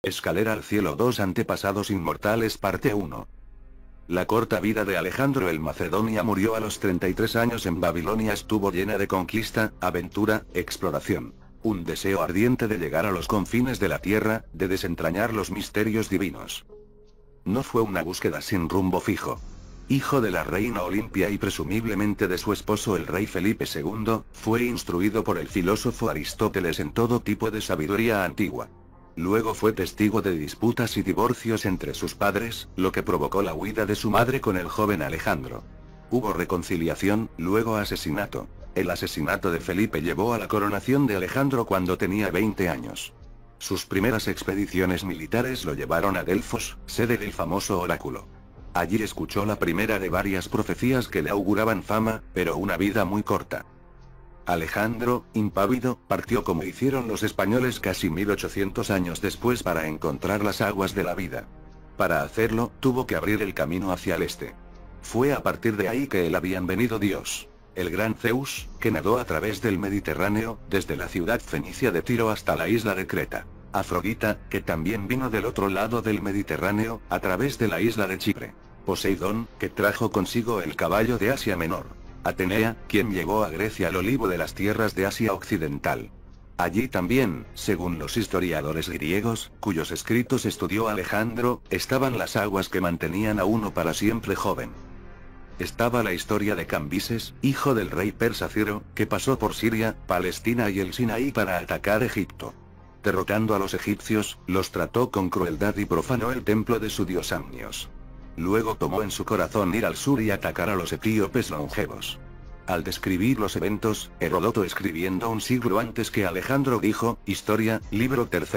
Escalera al cielo 2 Antepasados inmortales parte 1. La corta vida de Alejandro el Macedonia murió a los 33 años en Babilonia estuvo llena de conquista, aventura, exploración. Un deseo ardiente de llegar a los confines de la tierra, de desentrañar los misterios divinos. No fue una búsqueda sin rumbo fijo. Hijo de la reina Olimpia y presumiblemente de su esposo el rey Felipe II, fue instruido por el filósofo Aristóteles en todo tipo de sabiduría antigua. Luego fue testigo de disputas y divorcios entre sus padres, lo que provocó la huida de su madre con el joven Alejandro. Hubo reconciliación, luego asesinato. El asesinato de Felipe llevó a la coronación de Alejandro cuando tenía 20 años. Sus primeras expediciones militares lo llevaron a Delfos, sede del famoso oráculo. Allí escuchó la primera de varias profecías que le auguraban fama, pero una vida muy corta. Alejandro, impávido, partió como hicieron los españoles casi 1800 años después para encontrar las aguas de la vida. Para hacerlo, tuvo que abrir el camino hacia el este. Fue a partir de ahí que él habían venido Dios, el gran Zeus, que nadó a través del Mediterráneo, desde la ciudad fenicia de Tiro hasta la isla de Creta. Afrodita, que también vino del otro lado del Mediterráneo, a través de la isla de Chipre. Poseidón, que trajo consigo el caballo de Asia Menor. Atenea, quien llegó a Grecia al olivo de las tierras de Asia Occidental. Allí también, según los historiadores griegos, cuyos escritos estudió Alejandro, estaban las aguas que mantenían a uno para siempre joven. Estaba la historia de Cambises, hijo del rey persa Ciro, que pasó por Siria, Palestina y el Sinaí para atacar Egipto. Derrotando a los egipcios, los trató con crueldad y profanó el templo de su dios Amnios. Luego tomó en su corazón ir al sur y atacar a los etíopes longevos. Al describir los eventos, Heródoto escribiendo un siglo antes que Alejandro dijo, Historia, libro 3.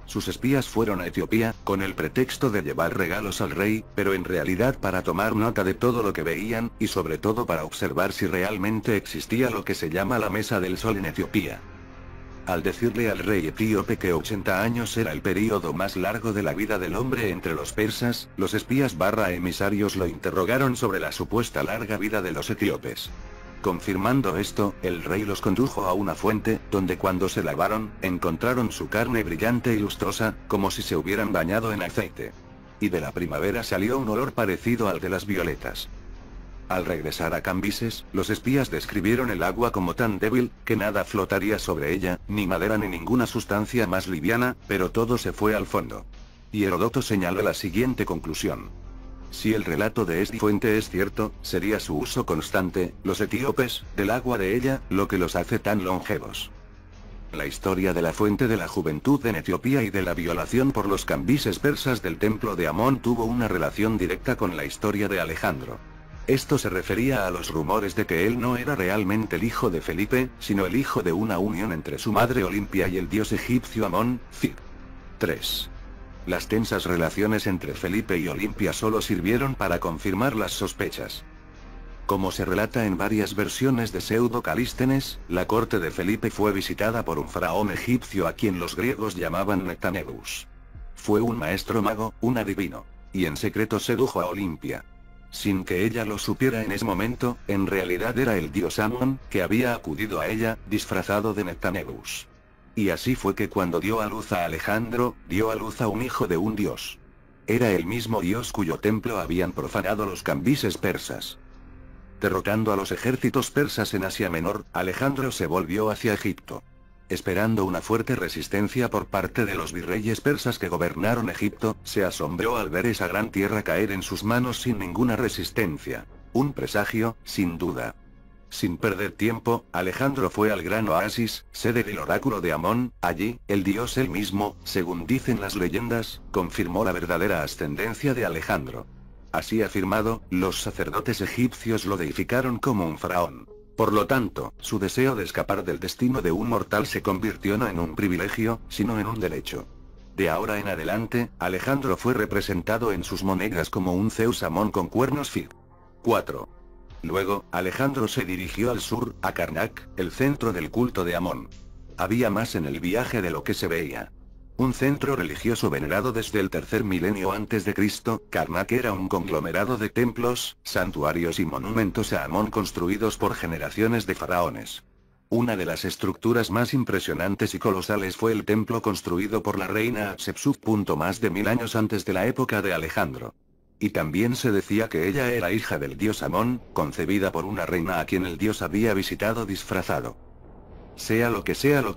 Sus espías fueron a Etiopía, con el pretexto de llevar regalos al rey, pero en realidad para tomar nota de todo lo que veían, y sobre todo para observar si realmente existía lo que se llama la Mesa del Sol en Etiopía. Al decirle al rey etíope que 80 años era el período más largo de la vida del hombre entre los persas, los espías emisarios lo interrogaron sobre la supuesta larga vida de los etíopes. Confirmando esto, el rey los condujo a una fuente, donde cuando se lavaron, encontraron su carne brillante y lustrosa, como si se hubieran bañado en aceite. Y de la primavera salió un olor parecido al de las violetas. Al regresar a Cambises, los espías describieron el agua como tan débil, que nada flotaría sobre ella, ni madera ni ninguna sustancia más liviana, pero todo se fue al fondo. Y Heródoto señaló la siguiente conclusión. Si el relato de esta fuente es cierto, sería su uso constante, los etíopes, del agua de ella, lo que los hace tan longevos. La historia de la fuente de la juventud en Etiopía y de la violación por los Cambises persas del templo de Amón tuvo una relación directa con la historia de Alejandro. Esto se refería a los rumores de que él no era realmente el hijo de Felipe, sino el hijo de una unión entre su madre Olimpia y el dios egipcio Amón, Cid. 3. Las tensas relaciones entre Felipe y Olimpia solo sirvieron para confirmar las sospechas. Como se relata en varias versiones de Pseudo-Calístenes, la corte de Felipe fue visitada por un faraón egipcio a quien los griegos llamaban Nectanebus. Fue un maestro mago, un adivino. Y en secreto sedujo a Olimpia. Sin que ella lo supiera en ese momento, en realidad era el dios Amón, que había acudido a ella, disfrazado de Nectanebus. Y así fue que cuando dio a luz a Alejandro, dio a luz a un hijo de un dios. Era el mismo dios cuyo templo habían profanado los Cambises persas. Derrotando a los ejércitos persas en Asia Menor, Alejandro se volvió hacia Egipto. Esperando una fuerte resistencia por parte de los virreyes persas que gobernaron Egipto, se asombró al ver esa gran tierra caer en sus manos sin ninguna resistencia. Un presagio, sin duda. Sin perder tiempo, Alejandro fue al gran oasis, sede del oráculo de Amón. Allí, el dios él mismo, según dicen las leyendas, confirmó la verdadera ascendencia de Alejandro. Así afirmado, los sacerdotes egipcios lo deificaron como un faraón. Por lo tanto, su deseo de escapar del destino de un mortal se convirtió no en un privilegio, sino en un derecho. De ahora en adelante, Alejandro fue representado en sus monedas como un Zeus Amón con cuernos Cid. 4. Luego, Alejandro se dirigió al sur, a Karnak, el centro del culto de Amón. Había más en el viaje de lo que se veía. Un centro religioso venerado desde el tercer milenio antes de Cristo, Karnak era un conglomerado de templos, santuarios y monumentos a Amón construidos por generaciones de faraones. Una de las estructuras más impresionantes y colosales fue el templo construido por la reina Hatshepsut. Más de 1000 años antes de la época de Alejandro. Y también se decía que ella era hija del dios Amón, concebida por una reina a quien el dios había visitado disfrazado. Sea lo que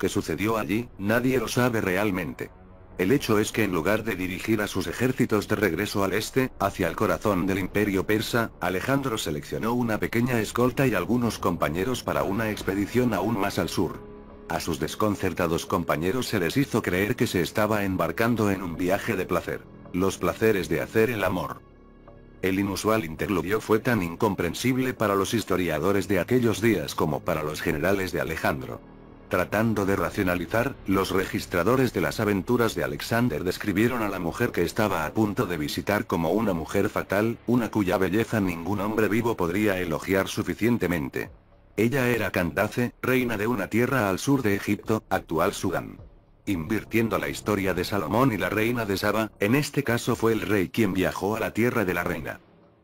sucedió allí, nadie lo sabe realmente. El hecho es que en lugar de dirigir a sus ejércitos de regreso al este, hacia el corazón del imperio persa, Alejandro seleccionó una pequeña escolta y algunos compañeros para una expedición aún más al sur. A sus desconcertados compañeros se les hizo creer que se estaba embarcando en un viaje de placer. Los placeres de hacer el amor. El inusual interludio fue tan incomprensible para los historiadores de aquellos días como para los generales de Alejandro. Tratando de racionalizar, los registradores de las aventuras de Alexander describieron a la mujer que estaba a punto de visitar como una mujer fatal, una cuya belleza ningún hombre vivo podría elogiar suficientemente. Ella era Candace, reina de una tierra al sur de Egipto, actual Sudán. Invirtiendo la historia de Salomón y la reina de Saba, en este caso fue el rey quien viajó a la tierra de la reina.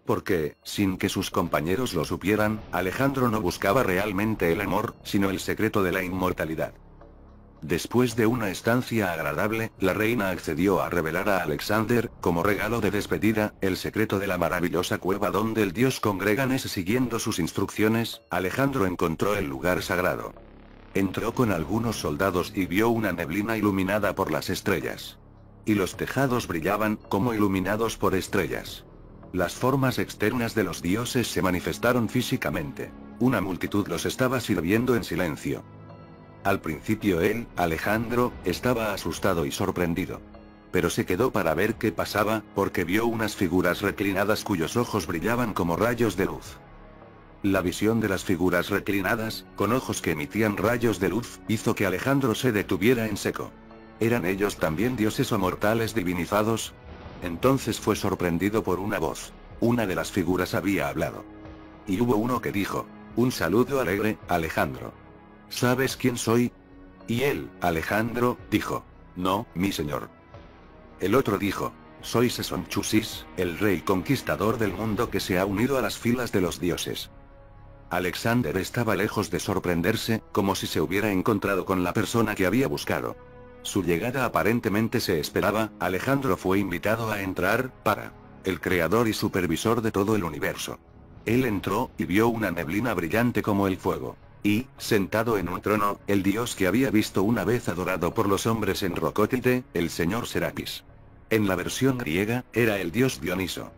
Porque, sin que sus compañeros lo supieran, Alejandro no buscaba realmente el amor, sino el secreto de la inmortalidad. Después de una estancia agradable, la reina accedió a revelar a Alexander, como regalo de despedida, el secreto de la maravillosa cueva donde el dios congrega Nese. Siguiendo sus instrucciones, Alejandro encontró el lugar sagrado. Entró con algunos soldados y vio una neblina iluminada por las estrellas. Y los tejados brillaban, como iluminados por estrellas. Las formas externas de los dioses se manifestaron físicamente. Una multitud los estaba sirviendo en silencio. Al principio él, Alejandro, estaba asustado y sorprendido. Pero se quedó para ver qué pasaba, porque vio unas figuras reclinadas cuyos ojos brillaban como rayos de luz. La visión de las figuras reclinadas, con ojos que emitían rayos de luz, hizo que Alejandro se detuviera en seco. ¿Eran ellos también dioses o mortales divinizados? Entonces fue sorprendido por una voz. Una de las figuras había hablado. Y hubo uno que dijo: un saludo alegre, Alejandro. ¿Sabes quién soy? Y él, Alejandro, dijo: no, mi señor. El otro dijo: soy Sesonchusis, el rey conquistador del mundo que se ha unido a las filas de los dioses. Alexander estaba lejos de sorprenderse, como si se hubiera encontrado con la persona que había buscado. Su llegada aparentemente se esperaba. Alejandro fue invitado a entrar, para el creador y supervisor de todo el universo. Él entró, y vio una neblina brillante como el fuego. Y, sentado en un trono, el dios que había visto una vez adorado por los hombres en Rocótite, el señor Serapis. En la versión griega, era el dios Dioniso.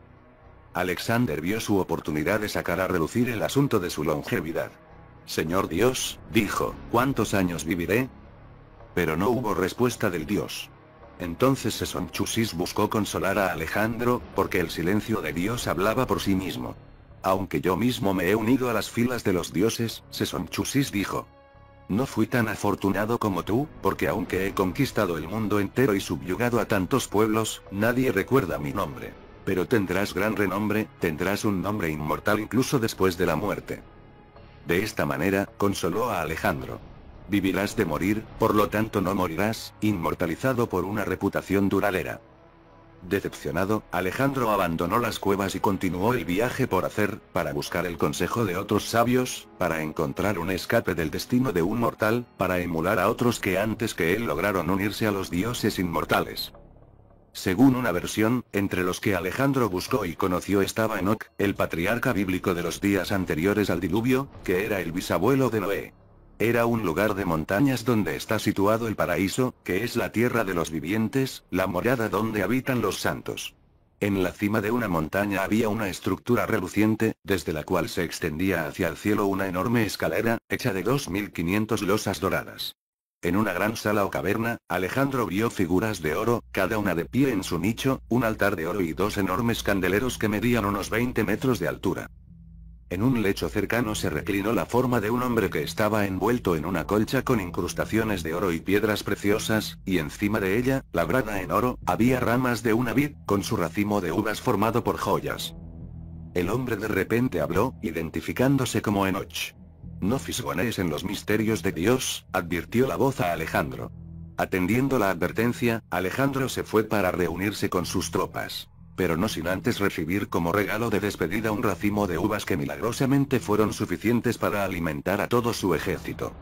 Alexander vio su oportunidad de sacar a relucir el asunto de su longevidad. Señor Dios, dijo, ¿cuántos años viviré? Pero no hubo respuesta del dios. Entonces Sesonchusis buscó consolar a Alejandro, porque el silencio de Dios hablaba por sí mismo. Aunque yo mismo me he unido a las filas de los dioses, Sesonchusis dijo. No fui tan afortunado como tú, porque aunque he conquistado el mundo entero y subyugado a tantos pueblos, nadie recuerda mi nombre. Pero tendrás gran renombre, tendrás un nombre inmortal incluso después de la muerte. De esta manera, consoló a Alejandro. Vivirás de morir, por lo tanto no morirás, inmortalizado por una reputación duradera. Decepcionado, Alejandro abandonó las cuevas y continuó el viaje por hacer, para buscar el consejo de otros sabios, para encontrar un escape del destino de un mortal, para emular a otros que antes que él lograron unirse a los dioses inmortales. Según una versión, entre los que Alejandro buscó y conoció estaba Enoc, el patriarca bíblico de los días anteriores al diluvio, que era el bisabuelo de Noé. Era un lugar de montañas donde está situado el paraíso, que es la tierra de los vivientes, la morada donde habitan los santos. En la cima de una montaña había una estructura reluciente, desde la cual se extendía hacia el cielo una enorme escalera, hecha de 2500 losas doradas. En una gran sala o caverna, Alejandro vio figuras de oro, cada una de pie en su nicho, un altar de oro y dos enormes candeleros que medían unos 20 metros de altura. En un lecho cercano se reclinó la forma de un hombre que estaba envuelto en una colcha con incrustaciones de oro y piedras preciosas, y encima de ella, labrada en oro, había ramas de una vid, con su racimo de uvas formado por joyas. El hombre de repente habló, identificándose como Enoch. No fisgonees en los misterios de Dios, advirtió la voz a Alejandro. Atendiendo la advertencia, Alejandro se fue para reunirse con sus tropas. Pero no sin antes recibir como regalo de despedida un racimo de uvas que milagrosamente fueron suficientes para alimentar a todo su ejército.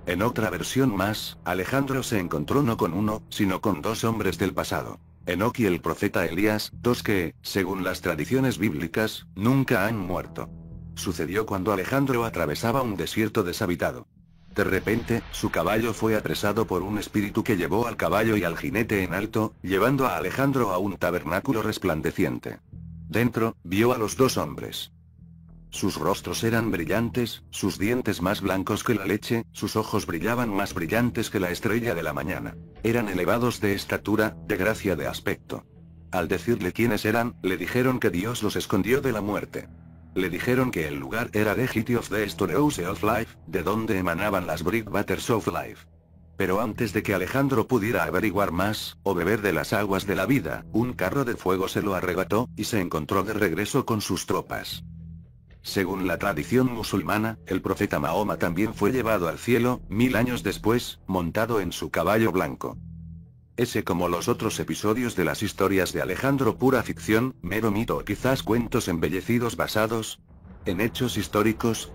En otra versión más, Alejandro se encontró no con uno, sino con dos hombres del pasado. Enoc y el profeta Elías, dos que, según las tradiciones bíblicas, nunca han muerto. Sucedió cuando Alejandro atravesaba un desierto deshabitado. De repente, su caballo fue apresado por un espíritu que llevó al caballo y al jinete en alto, llevando a Alejandro a un tabernáculo resplandeciente. Dentro, vio a los dos hombres. Sus rostros eran brillantes, sus dientes más blancos que la leche, sus ojos brillaban más brillantes que la estrella de la mañana. Eran elevados de estatura, de gracia de aspecto. Al decirle quiénes eran, le dijeron que Dios los escondió de la muerte. Le dijeron que el lugar era The City of the Storehouse of Life, de donde emanaban las Brick Waters of Life. Pero antes de que Alejandro pudiera averiguar más, o beber de las aguas de la vida, un carro de fuego se lo arrebató, y se encontró de regreso con sus tropas. Según la tradición musulmana, el profeta Mahoma también fue llevado al cielo, 1000 años después, montado en su caballo blanco. Ese, como los otros episodios de las historias de Alejandro, pura ficción, mero mito o quizás cuentos embellecidos basados en hechos históricos.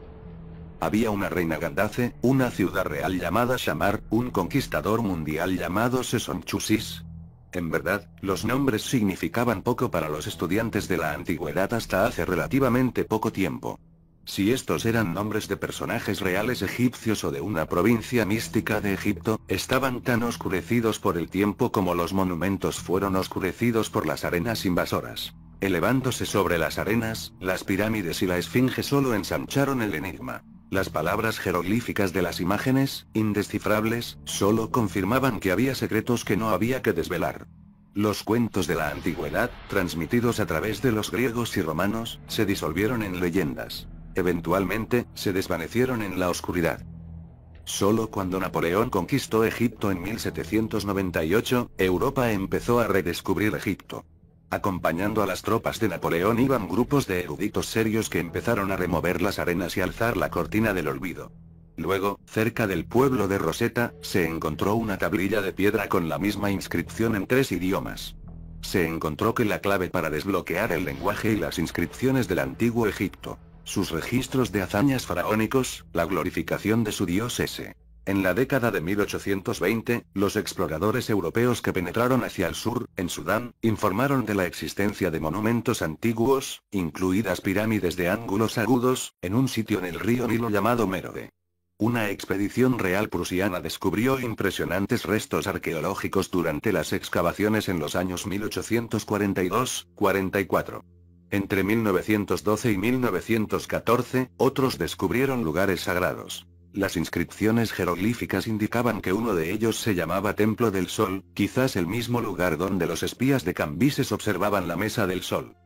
Había una reina Gandace, una ciudad real llamada Shamar, un conquistador mundial llamado Sesonchusis. En verdad, los nombres significaban poco para los estudiantes de la antigüedad hasta hace relativamente poco tiempo. Si estos eran nombres de personajes reales egipcios o de una provincia mística de Egipto, estaban tan oscurecidos por el tiempo como los monumentos fueron oscurecidos por las arenas invasoras. Elevándose sobre las arenas, las pirámides y la esfinge solo ensancharon el enigma. Las palabras jeroglíficas de las imágenes, indescifrables, solo confirmaban que había secretos que no había que desvelar. Los cuentos de la antigüedad, transmitidos a través de los griegos y romanos, se disolvieron en leyendas. Eventualmente, se desvanecieron en la oscuridad. Solo cuando Napoleón conquistó Egipto en 1798, Europa empezó a redescubrir Egipto. Acompañando a las tropas de Napoleón iban grupos de eruditos serios que empezaron a remover las arenas y alzar la cortina del olvido. Luego, cerca del pueblo de Rosetta, se encontró una tablilla de piedra con la misma inscripción en 3 idiomas. Se encontró que la clave para desbloquear el lenguaje y las inscripciones del antiguo Egipto, sus registros de hazañas faraónicos, la glorificación de su dios Ese. En la década de 1820, los exploradores europeos que penetraron hacia el sur, en Sudán, informaron de la existencia de monumentos antiguos, incluidas pirámides de ángulos agudos, en un sitio en el río Nilo llamado Merode. Una expedición real prusiana descubrió impresionantes restos arqueológicos durante las excavaciones en los años 1842-44. Entre 1912 y 1914, otros descubrieron lugares sagrados. Las inscripciones jeroglíficas indicaban que uno de ellos se llamaba Templo del Sol, quizás el mismo lugar donde los espías de Cambises observaban la Mesa del Sol.